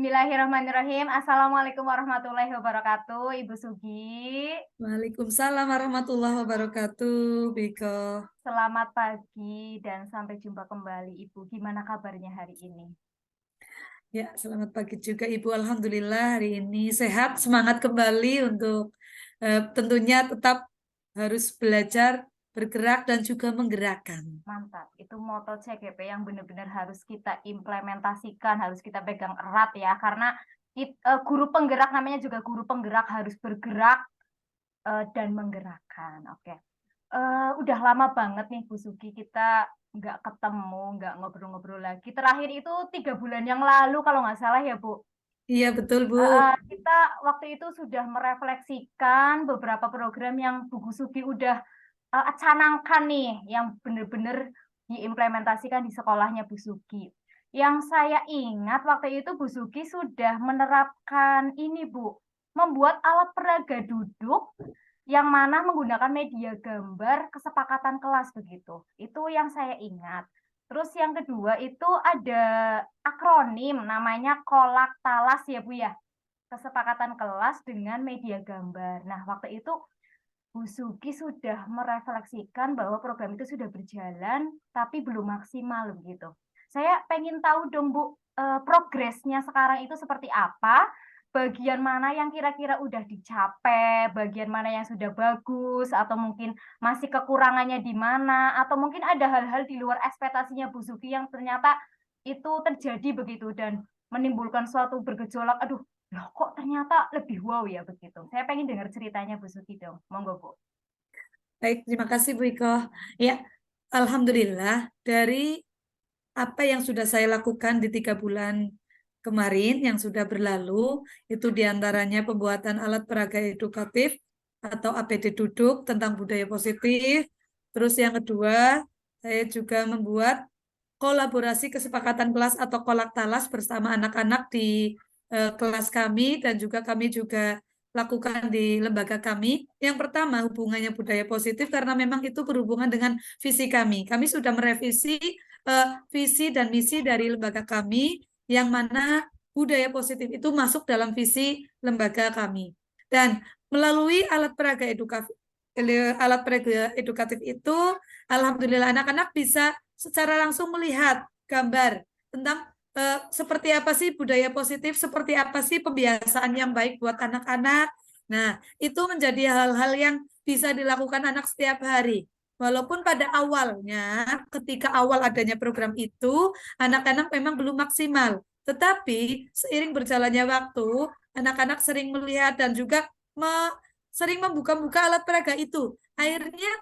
Bismillahirrahmanirrahim. Assalamualaikum warahmatullahi wabarakatuh, Ibu Sugi. Waalaikumsalam warahmatullahi wabarakatuh, Biko. Selamat pagi dan sampai jumpa kembali, Ibu. Gimana kabarnya hari ini? Ya, selamat pagi juga Ibu. Alhamdulillah hari ini sehat, semangat kembali untuk tentunya tetap harus belajar, bergerak dan juga menggerakkan. Mantap. Itu moto CGP yang benar-benar harus kita implementasikan, harus kita pegang erat ya. Karena guru penggerak namanya juga guru penggerak harus bergerak dan menggerakkan. Oke. Udah lama banget nih Bu Sugi kita nggak ketemu, nggak ngobrol-ngobrol lagi. Terakhir itu 3 bulan yang lalu kalau nggak salah ya Bu. Iya, betul, Bu. Kita waktu itu sudah merefleksikan beberapa program yang Bu Sugi udah canangkan nih, yang benar-benar diimplementasikan di sekolahnya Bu Sugi. Yang saya ingat waktu itu Bu Sugi sudah menerapkan ini Bu, membuat alat peraga duduk yang mana menggunakan media gambar kesepakatan kelas begitu. Itu yang saya ingat. Terus yang kedua itu ada akronim namanya kolak talas ya Bu ya. Kesepakatan kelas dengan media gambar. Nah, waktu itu Bu Sugi sudah merefleksikan bahwa program itu sudah berjalan, tapi belum maksimal begitu. Saya pengen tahu dong Bu, progresnya sekarang itu seperti apa? Bagian mana yang kira-kira udah dicapai, bagian mana yang sudah bagus, atau mungkin masih kekurangannya di mana, atau mungkin ada hal-hal di luar ekspektasinya Bu Sugi yang ternyata itu terjadi begitu dan menimbulkan suatu bergejolak, aduh loh kok ternyata lebih wow ya begitu. Saya pengen dengar ceritanya Bu Suti dong. Monggo Bu. Baik, terima kasih, Bu Iko. Ya, Alhamdulillah dari apa yang sudah saya lakukan di 3 bulan kemarin yang sudah berlalu, itu diantaranya pembuatan alat peraga edukatif atau APD duduk tentang budaya positif. Terus yang kedua, saya juga membuat kolaborasi kesepakatan kelas atau kolak talas bersama anak-anak di kelas kami dan juga kami juga lakukan di lembaga kami. Yang pertama hubungannya budaya positif karena memang itu berhubungan dengan visi kami. Kami sudah merevisi visi dan misi dari lembaga kami yang mana budaya positif itu masuk dalam visi lembaga kami. Dan melalui alat peraga edukatif itu, alhamdulillah anak-anak bisa secara langsung melihat gambar tentang seperti apa sih budaya positif, seperti apa sih pembiasaan yang baik buat anak-anak. Nah, itu menjadi hal-hal yang bisa dilakukan anak setiap hari. Walaupun pada awalnya, ketika awal adanya program itu, anak-anak memang belum maksimal. Tetapi seiring berjalannya waktu, anak-anak sering melihat dan juga sering membuka-buka alat peraga itu. Akhirnya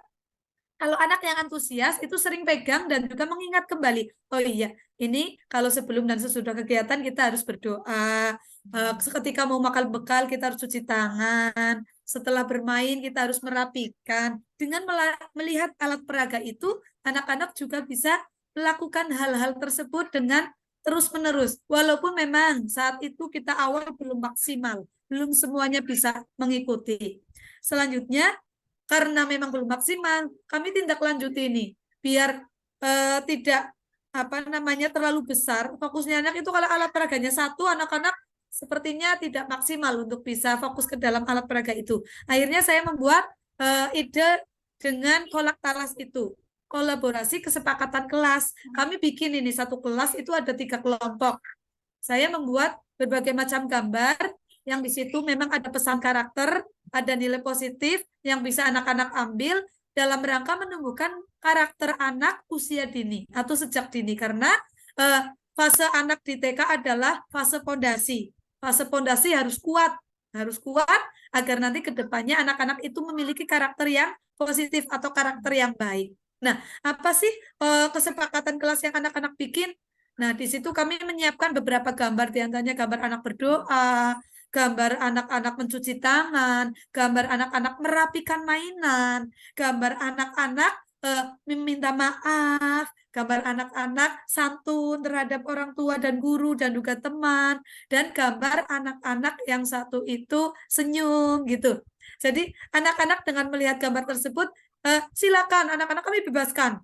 kalau anak yang antusias itu sering pegang dan juga mengingat kembali. Oh iya, ini kalau sebelum dan sesudah kegiatan kita harus berdoa. Ketika mau makan bekal kita harus cuci tangan. Setelah bermain kita harus merapikan. Dengan melihat alat peraga itu, anak-anak juga bisa melakukan hal-hal tersebut dengan terus-menerus. Walaupun memang saat itu kita awal belum maksimal, belum semuanya bisa mengikuti. Selanjutnya, karena memang belum maksimal, kami tindak lanjuti ini biar tidak terlalu besar. Fokusnya anak itu kalau alat peraganya satu, anak-anak sepertinya tidak maksimal untuk bisa fokus ke dalam alat peraga itu. Akhirnya saya membuat ide dengan kolak talas itu. Kolaborasi kesepakatan kelas. Kami bikin ini satu kelas itu ada 3 kelompok. Saya membuat berbagai macam gambar yang di situ memang ada pesan karakter, ada nilai positif yang bisa anak-anak ambil dalam rangka menumbuhkan karakter anak usia dini atau sejak dini karena fase anak di TK adalah fase pondasi. Fase pondasi harus kuat agar nanti ke depannya anak-anak itu memiliki karakter yang positif atau karakter yang baik. Nah, apa sih kesepakatan kelas yang anak-anak bikin? Nah, di situ kami menyiapkan beberapa gambar, di antaranya gambar anak berdoa, gambar anak-anak mencuci tangan, gambar anak-anak merapikan mainan, gambar anak-anak meminta maaf, gambar anak-anak santun terhadap orang tua dan guru dan juga teman, dan gambar anak-anak yang satu itu senyum gitu. Jadi anak-anak dengan melihat gambar tersebut, silakan anak-anak kami bebaskan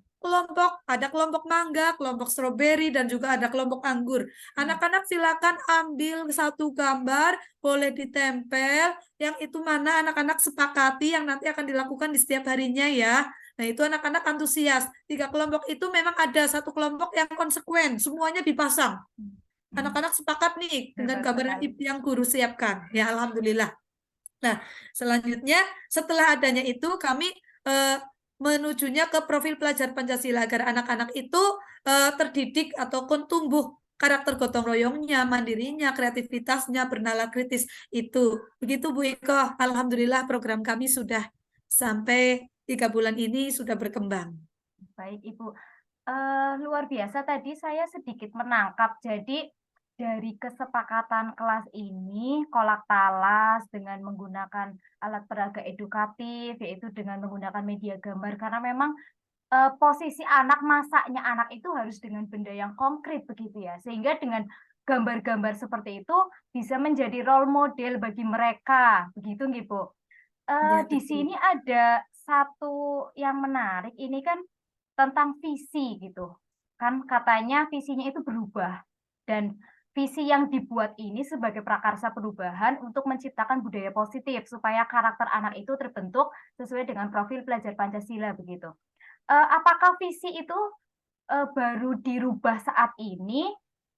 ada kelompok mangga, kelompok stroberi, dan juga ada kelompok anggur. Anak-anak silakan ambil satu gambar, boleh ditempel, yang itu mana anak-anak sepakati yang nanti akan dilakukan di setiap harinya ya. Nah, itu anak-anak antusias. 3 kelompok itu memang ada satu kelompok yang konsekuen, semuanya dipasang. Anak-anak sepakat nih dengan Hebat gambar sekali. yang guru siapkan. Ya, alhamdulillah. Nah, selanjutnya setelah adanya itu kami menujunya ke profil pelajar Pancasila agar anak-anak itu terdidik ataupun tumbuh karakter gotong royongnya, mandirinya, kreativitasnya, bernalar kritis itu. Begitu Bu Iko, alhamdulillah program kami sudah sampai 3 bulan ini sudah berkembang. Baik, Ibu. Luar biasa tadi saya sedikit menangkap. Jadi dari kesepakatan kelas ini, kolak talas dengan menggunakan alat peraga edukatif, yaitu dengan menggunakan media gambar, karena memang posisi anak, masaknya anak itu harus dengan benda yang konkret begitu ya. Sehingga dengan gambar-gambar seperti itu bisa menjadi role model bagi mereka, begitu nggih, Bu? Ya, Di betul. sini ada satu yang menarik, ini kan tentang visi gitu. Kan katanya visinya itu berubah. Dan visi yang dibuat ini sebagai prakarsa perubahan untuk menciptakan budaya positif supaya karakter anak itu terbentuk sesuai dengan profil pelajar Pancasila begitu. Apakah visi itu baru dirubah saat ini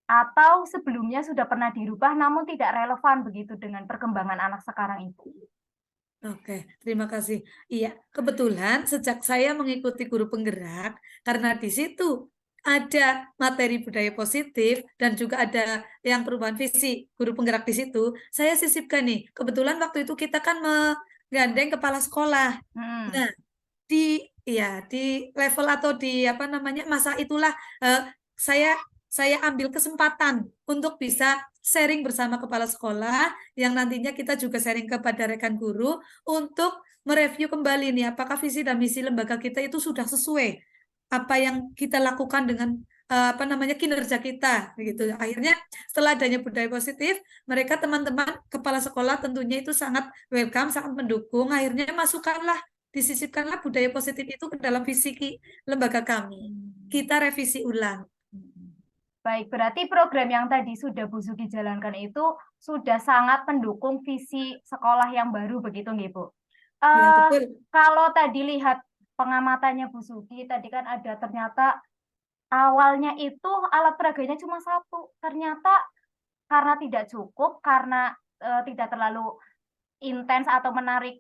atau sebelumnya sudah pernah dirubah namun tidak relevan begitu dengan perkembangan anak sekarang itu? Oke, terima kasih. Iya, kebetulan sejak saya mengikuti guru penggerak, karena di situ ada materi budaya positif dan juga ada yang perubahan visi guru penggerak di situ, saya sisipkan nih. Kebetulan waktu itu kita kan menggandeng kepala sekolah. Hmm. Nah, di level atau di apa namanya masa itulah saya saya ambil kesempatan untuk bisa sharing bersama kepala sekolah yang nantinya kita juga sharing kepada rekan guru untuk mereview kembali nih apakah visi dan misi lembaga kita itu sudah sesuai apa yang kita lakukan dengan apa namanya kinerja kita begitu. Akhirnya setelah adanya budaya positif, mereka teman-teman kepala sekolah tentunya itu sangat welcome, sangat mendukung. Akhirnya masukkanlah disisipkanlah budaya positif itu ke dalam visi lembaga kami. Kita revisi ulang. Baik, berarti program yang tadi sudah Bu Sugi jalankan itu sudah sangat mendukung visi sekolah yang baru begitu nggih, Bu? Ya, Eh, betul. Kalau tadi lihat pengamatannya Bu Sugi, tadi kan ada ternyata awalnya itu alat peraganya cuma satu. Ternyata karena tidak cukup, karena tidak terlalu intens atau menarik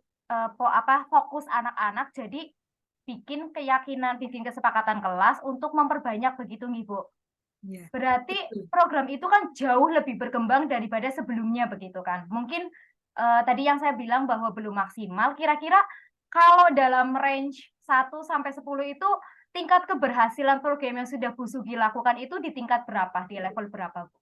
fokus anak-anak, jadi bikin keyakinan, bikin kesepakatan kelas untuk memperbanyak begitu nih, Bu. Ya, Berarti betul. program itu kan jauh lebih berkembang daripada sebelumnya begitu kan. Mungkin tadi yang saya bilang bahwa belum maksimal, kira-kira kalau dalam range 1 sampai 10 itu tingkat keberhasilan program yang sudah Bu Sugi lakukan itu di tingkat berapa, di level berapa, Bu?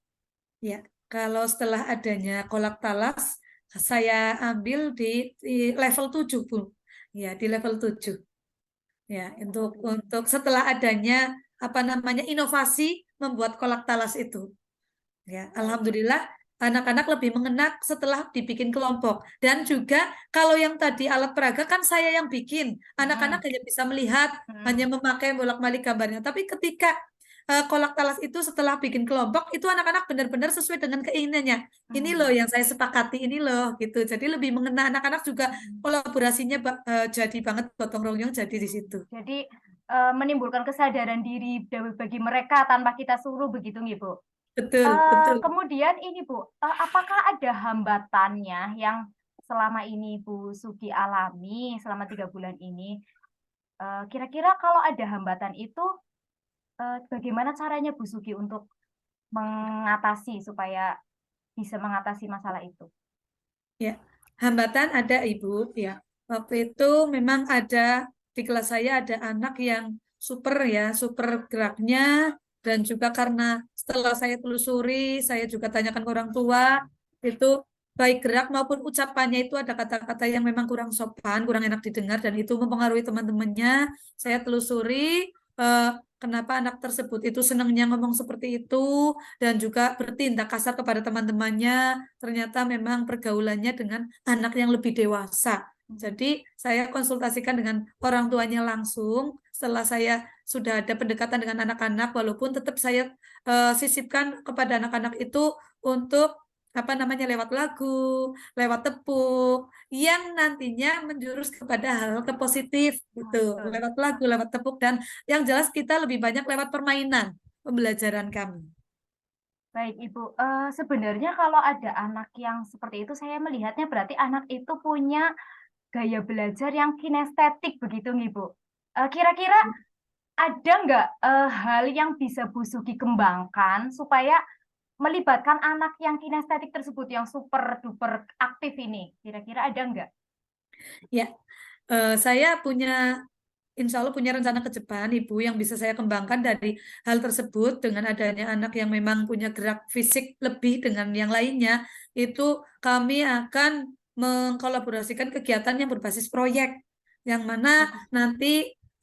Ya, kalau setelah adanya kolak talas, saya ambil di level 7, Bu. Ya, di level 7. Ya, untuk setelah adanya apa namanya inovasi membuat kolak talas itu. Ya, alhamdulillah anak-anak lebih mengena setelah dibikin kelompok. Dan juga kalau yang tadi alat peraga kan saya yang bikin. Anak-anak Hmm. hanya bisa melihat, hanya memakai bolak-balik gambarnya. Tapi ketika kolak talas itu setelah bikin kelompok, itu anak-anak benar-benar sesuai dengan keinginannya. Ini loh yang saya sepakati, ini loh gitu. Jadi lebih mengena anak-anak juga kolaborasinya jadi banget gotong royong jadi di situ. Jadi menimbulkan kesadaran diri bagi mereka tanpa kita suruh begitu nih, Bu. Betul, betul. Kemudian ini Bu, apakah ada hambatannya yang selama ini Bu Sugi alami selama 3 bulan ini? Kira-kira kalau ada hambatan itu, bagaimana caranya Bu Sugi untuk mengatasi supaya bisa mengatasi masalah itu? Ya, hambatan ada Ibu. Ya, waktu itu memang ada di kelas saya ada anak yang super ya, super geraknya dan juga karena setelah saya telusuri, saya juga tanyakan ke orang tua, itu baik gerak maupun ucapannya itu ada kata-kata yang memang kurang sopan, kurang enak didengar dan itu mempengaruhi teman-temannya. Saya telusuri kenapa anak tersebut itu senangnya ngomong seperti itu dan juga bertindak kasar kepada teman-temannya. Ternyata memang pergaulannya dengan anak yang lebih dewasa. Jadi saya konsultasikan dengan orang tuanya langsung. Setelah saya sudah ada pendekatan dengan anak-anak, walaupun tetap saya sisipkan kepada anak-anak itu untuk apa namanya lewat lagu, lewat tepuk, yang nantinya menjurus kepada hal-hal positif Oh, gitu, betul. lewat lagu, lewat tepuk, dan yang jelas kita lebih banyak lewat permainan pembelajaran kami. Baik, Ibu. Sebenarnya kalau ada anak yang seperti itu, saya melihatnya berarti anak itu punya gaya belajar yang kinestetik begitu nih, Bu. Kira-kira ada nggak hal yang bisa Bu Sugi kembangkan supaya melibatkan anak yang kinestetik tersebut yang super duper aktif ini? Kira-kira ada nggak? Ya, saya insya Allah punya rencana ke depan, Ibu, yang bisa saya kembangkan dari hal tersebut dengan adanya anak yang memang punya gerak fisik lebih dengan yang lainnya, itu kami akan mengkolaborasikan kegiatan yang berbasis proyek, yang mana Bagus. nanti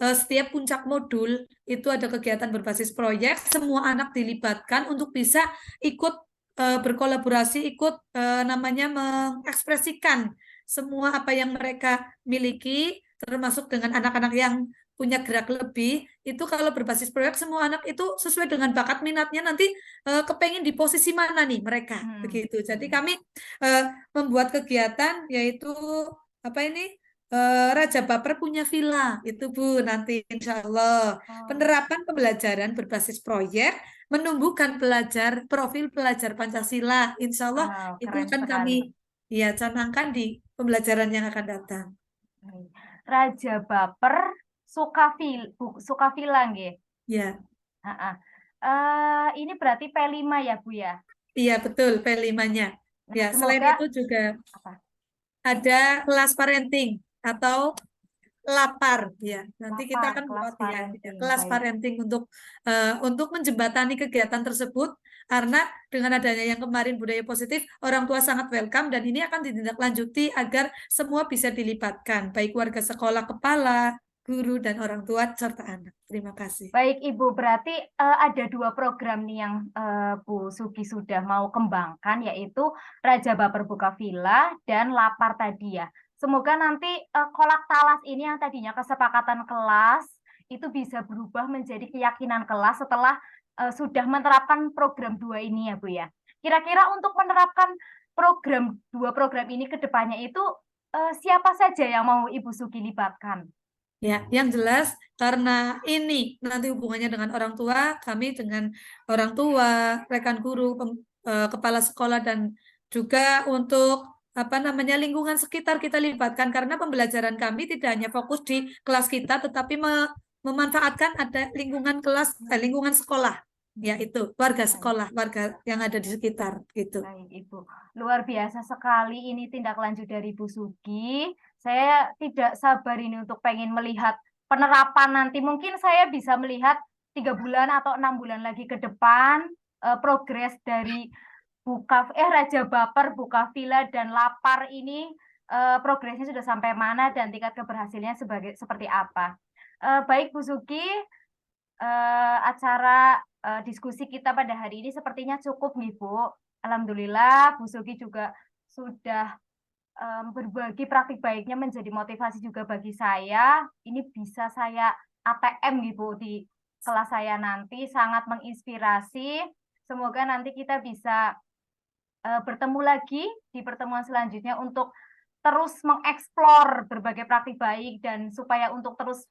setiap puncak modul itu ada kegiatan berbasis proyek, semua anak dilibatkan untuk bisa ikut berkolaborasi, ikut namanya mengekspresikan semua apa yang mereka miliki, termasuk dengan anak-anak yang punya gerak lebih, itu kalau berbasis proyek semua anak itu sesuai dengan bakat minatnya nanti kepengen di posisi mana nih mereka Hmm. begitu. Jadi kami eh, membuat kegiatan yaitu apa ini Raja Baper punya villa itu Bu, nanti insya Allah Oh, penerapan pembelajaran berbasis proyek menumbuhkan profil pelajar Pancasila, insya Allah wow, itu keren akan sekali. kami ya canangkan di pembelajaran yang akan datang. Baik. Raja Baper Sukavila nggih. Ya, Heeh. Ini berarti P5 ya, Bu ya? iya betul P5-nya. Nah, Ya, selain semoga itu juga apa? ada kelas parenting atau lapar ya. Nanti kita Lapar, akan kelas buat ya, parenting. kelas Baik. parenting untuk menjembatani kegiatan tersebut karena dengan adanya yang kemarin budaya positif, orang tua sangat welcome dan ini akan ditindaklanjuti agar semua bisa dilibatkan, baik warga sekolah, kepala, guru dan orang tua serta anak. Terima kasih. Baik, Ibu, berarti ada dua program nih yang Bu Sugi sudah mau kembangkan, yaitu Raja Baper Buka Villa dan Lapar tadi ya. Semoga nanti kolak talas ini yang tadinya kesepakatan kelas, itu bisa berubah menjadi keyakinan kelas setelah sudah menerapkan program dua ini ya, Bu ya. Kira-kira untuk menerapkan dua program ini ke depannya itu, siapa saja yang mau Ibu Sugi libatkan? Ya, yang jelas karena ini nanti hubungannya dengan orang tua, kami dengan orang tua, rekan guru, kepala sekolah dan juga untuk apa namanya lingkungan sekitar kita libatkan karena pembelajaran kami tidak hanya fokus di kelas kita, tetapi memanfaatkan ada lingkungan lingkungan sekolah, yaitu warga Baik. sekolah, warga yang ada di sekitar gitu. Baik, Ibu. Luar biasa sekali ini tindak lanjut dari Bu Sugi. Saya tidak sabar ini untuk pengen melihat penerapan nanti. Mungkin saya bisa melihat 3 bulan atau 6 bulan lagi ke depan progres dari Raja Baper, Buka Villa dan Lapar ini progresnya sudah sampai mana dan tingkat keberhasilannya seperti apa. Baik Bu Sugi, acara diskusi kita pada hari ini sepertinya cukup nih Bu. Alhamdulillah Bu Sugi juga sudah berbagi praktik baiknya menjadi motivasi juga bagi saya. Ini bisa saya ATM nih Bu di kelas saya nanti, sangat menginspirasi. Semoga nanti kita bisa bertemu lagi di pertemuan selanjutnya untuk terus mengeksplor berbagai praktik baik dan supaya untuk terus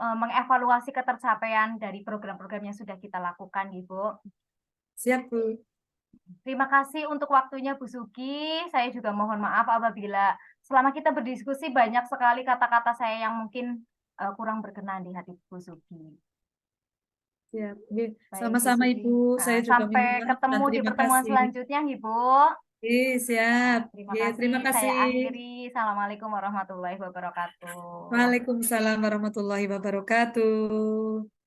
mengevaluasi ketercapaian dari program-program yang sudah kita lakukan, Ibu. Siap, Bu. Terima kasih untuk waktunya, Bu Sugi. Saya juga mohon maaf apabila selama kita berdiskusi banyak sekali kata-kata saya yang mungkin kurang berkenan di hati Bu Sugi. Siap. Oke. Baik, Bu Sama-sama Sugi. Ibu. Saya juga Sampai minta maaf dan ketemu di terima pertemuan kasih. selanjutnya, Ibu. Siap. Terima Oke, kasih. terima Saya kasih. akhiri. Assalamualaikum warahmatullahi wabarakatuh. Waalaikumsalam warahmatullahi wabarakatuh.